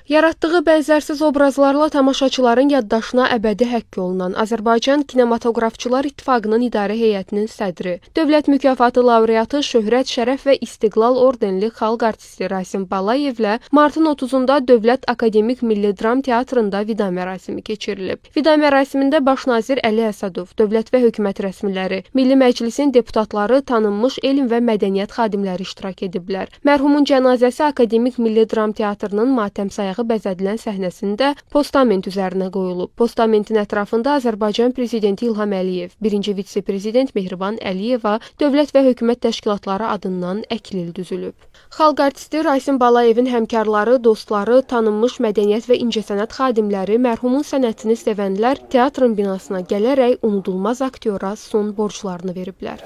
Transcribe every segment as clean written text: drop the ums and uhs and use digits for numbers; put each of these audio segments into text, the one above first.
Yaratdığı bənzərsiz obrazlarla tamaşaçıların yaddaşına əbədi həkk olunan Azərbaycan Kinematografçılar İttifaqının İdarə Heyətinin sədri, dövlət mükafatı laureatı Şöhrət, Şərəf və İstiqlal ordenli xalq artisti Rasim Balayevlə martın 30-da Dövlət Akademik Milli Dram Teatrında vida mərasimi keçirilib. Vida mərasimində baş nazir Əli Əsədov, dövlət və hökumət rəsmiləri, Milli Məclisin deputatları, tanınmış elm və mədəniyyət xadimləri iştirak ediblər. Mərhumun cənazəsi Akademik Milli Dram Teatrının matəm sayağı bəzədilən səhnəsində postament üzərinə qoyulub. Postamentin ətrafında Azərbaycan Prezidenti İlham Əliyev, birinci vitse-prezident Mehriban Əliyeva, dövlət və hökumət təşkilatları adından əklil düzülüb. Xalq artisti Rasim Balayevin həmkarları, dostları, tanınmış mədəniyyət və incəsənət xadimləri, mərhumun sənətini sevənlər teatrın binasına gələrək unudulmaz aktyora son borclarını veriblər.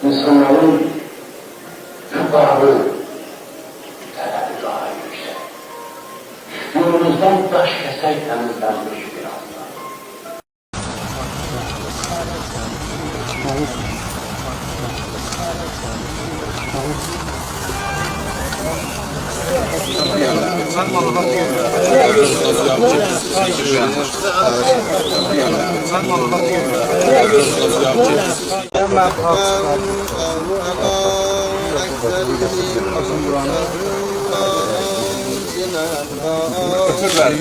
İnsanların yukarı tələbi daha yüksək. Yolunuzdan daş kəsək təmizlənmiş bir anda. Götür ver.